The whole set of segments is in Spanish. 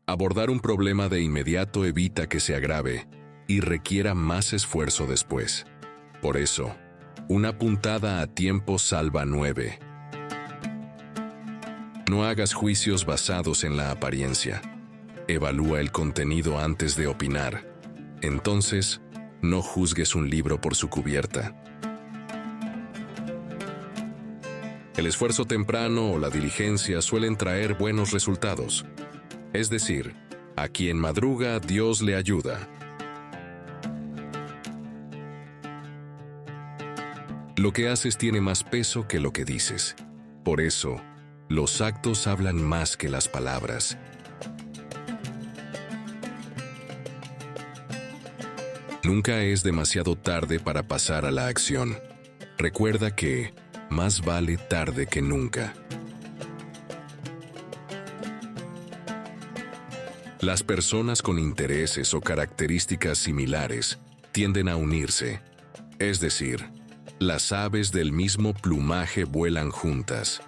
Abordar un problema de inmediato evita que se agrave y requiera más esfuerzo después. Por eso, una puntada a tiempo salva 9. No hagas juicios basados en la apariencia. Evalúa el contenido antes de opinar. Entonces, no juzgues un libro por su cubierta. El esfuerzo temprano o la diligencia suelen traer buenos resultados. Es decir, a quien madruga, Dios le ayuda. Lo que haces tiene más peso que lo que dices. Por eso, los actos hablan más que las palabras. Nunca es demasiado tarde para pasar a la acción. Recuerda que más vale tarde que nunca. Las personas con intereses o características similares tienden a unirse. Es decir, las aves del mismo plumaje vuelan juntas.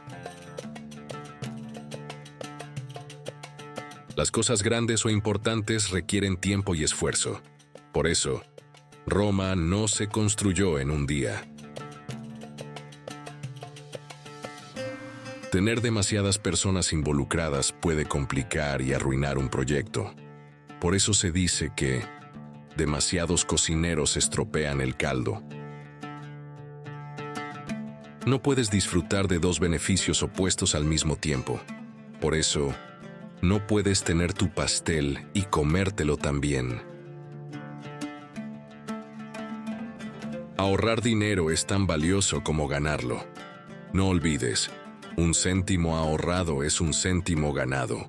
Las cosas grandes o importantes requieren tiempo y esfuerzo. Por eso, Roma no se construyó en un día. Tener demasiadas personas involucradas puede complicar y arruinar un proyecto. Por eso se dice que demasiados cocineros estropean el caldo. No puedes disfrutar de dos beneficios opuestos al mismo tiempo. Por eso, no puedes tener tu pastel y comértelo también. Ahorrar dinero es tan valioso como ganarlo. No olvides, un céntimo ahorrado es un céntimo ganado.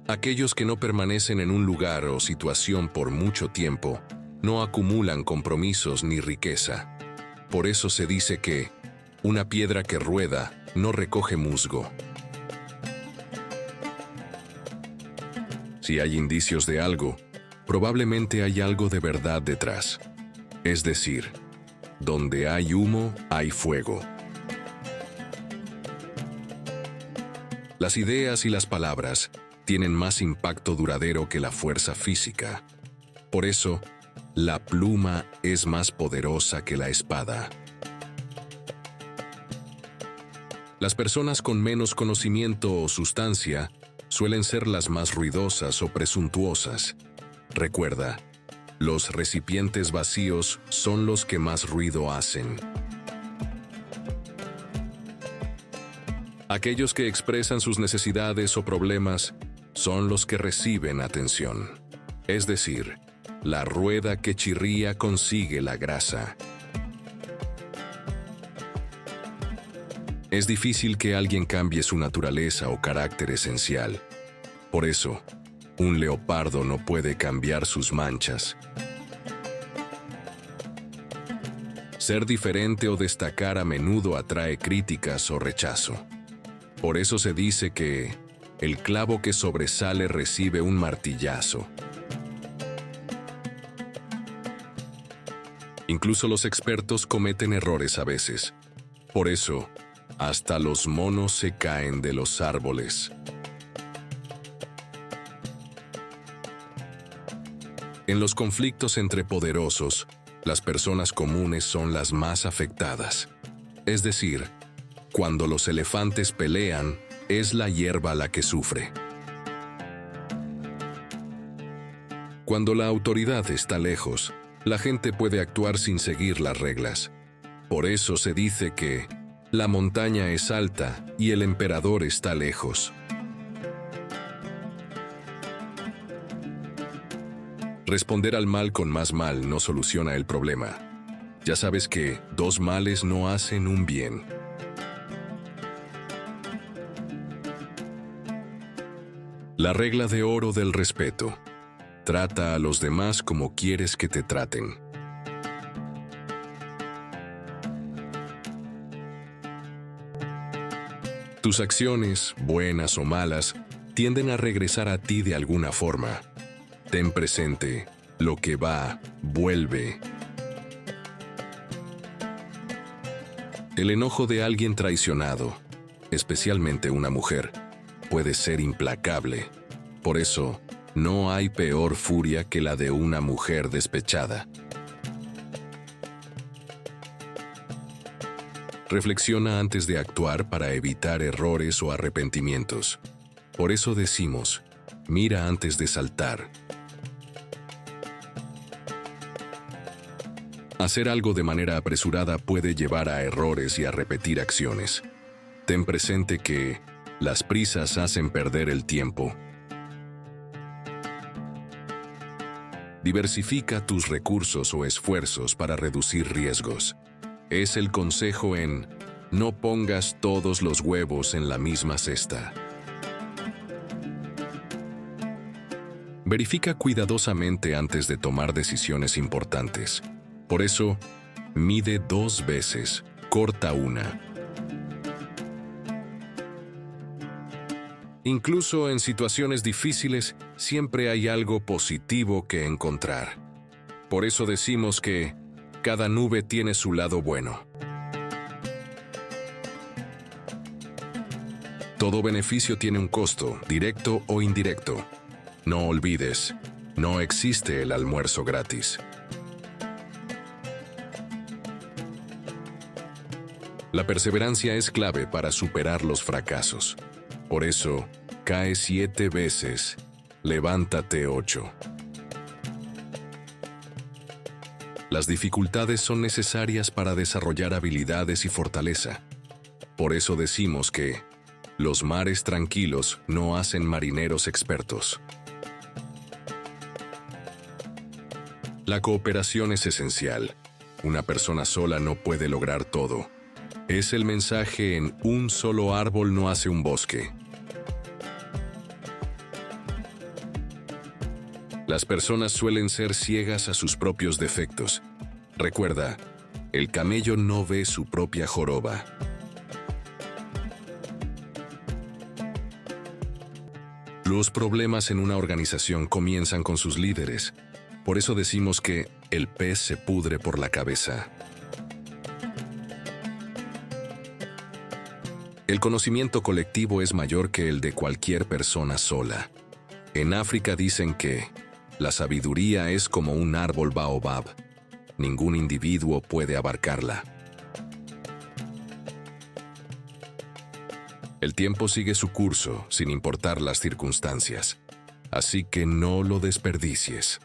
Aquellos que no permanecen en un lugar o situación por mucho tiempo, no acumulan compromisos ni riqueza. Por eso se dice que una piedra que rueda no recoge musgo. Si hay indicios de algo, probablemente hay algo de verdad detrás. Es decir, donde hay humo, hay fuego. Las ideas y las palabras tienen más impacto duradero que la fuerza física. Por eso, la pluma es más poderosa que la espada. Las personas con menos conocimiento o sustancia suelen ser las más ruidosas o presuntuosas. Recuerda, los recipientes vacíos son los que más ruido hacen. Aquellos que expresan sus necesidades o problemas son los que reciben atención. Es decir, la rueda que chirría consigue la grasa. Es difícil que alguien cambie su naturaleza o carácter esencial. Por eso, un leopardo no puede cambiar sus manchas. Ser diferente o destacar a menudo atrae críticas o rechazo. Por eso se dice que el clavo que sobresale recibe un martillazo. Incluso los expertos cometen errores a veces. Por eso, hasta los monos se caen de los árboles. En los conflictos entre poderosos, las personas comunes son las más afectadas. Es decir, cuando los elefantes pelean, es la hierba la que sufre. Cuando la autoridad está lejos, la gente puede actuar sin seguir las reglas. Por eso se dice que la montaña es alta y el emperador está lejos. Responder al mal con más mal no soluciona el problema. Ya sabes que 2 males no hacen un bien. La regla de oro del respeto. Trata a los demás como quieres que te traten. Tus acciones, buenas o malas, tienden a regresar a ti de alguna forma. Ten presente, lo que va, vuelve. El enojo de alguien traicionado especialmente una mujer, puede ser implacable. Por eso, no hay peor furia que la de una mujer despechada. Reflexiona antes de actuar para evitar errores o arrepentimientos. Por eso decimos, mira antes de saltar. Hacer algo de manera apresurada puede llevar a errores y a repetir acciones. Ten presente que las prisas hacen perder el tiempo. Diversifica tus recursos o esfuerzos para reducir riesgos. Es el consejo en no pongas todos los huevos en la misma cesta. Verifica cuidadosamente antes de tomar decisiones importantes. Por eso, mide 2 veces, corta una. Incluso en situaciones difíciles, siempre hay algo positivo que encontrar. Por eso decimos que cada nube tiene su lado bueno. Todo beneficio tiene un costo, directo o indirecto. No olvides, no existe el almuerzo gratis. La perseverancia es clave para superar los fracasos. Por eso, cae 7 veces, levántate 8. Las dificultades son necesarias para desarrollar habilidades y fortaleza. Por eso decimos que los mares tranquilos no hacen marineros expertos. La cooperación es esencial. Una persona sola no puede lograr todo. Es el mensaje en un solo árbol no hace un bosque. Las personas suelen ser ciegas a sus propios defectos. Recuerda, el camello no ve su propia joroba. Los problemas en una organización comienzan con sus líderes. Por eso decimos que el pez se pudre por la cabeza. El conocimiento colectivo es mayor que el de cualquier persona sola. En África dicen que la sabiduría es como un árbol baobab. Ningún individuo puede abarcarla. El tiempo sigue su curso sin importar las circunstancias. Así que no lo desperdicies.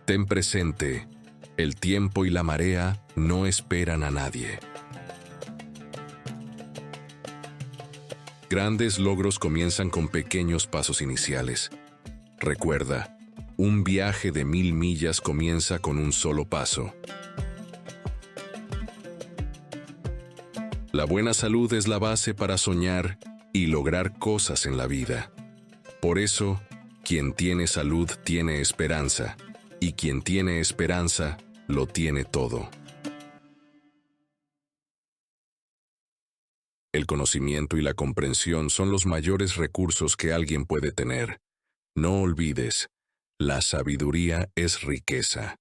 Ten presente, el tiempo y la marea no esperan a nadie. Grandes logros comienzan con pequeños pasos iniciales. Recuerda, un viaje de 1000 millas comienza con un solo paso. La buena salud es la base para soñar y lograr cosas en la vida. Por eso, quien tiene salud tiene esperanza, y quien tiene esperanza lo tiene todo. El conocimiento y la comprensión son los mayores recursos que alguien puede tener. No olvides, la sabiduría es riqueza.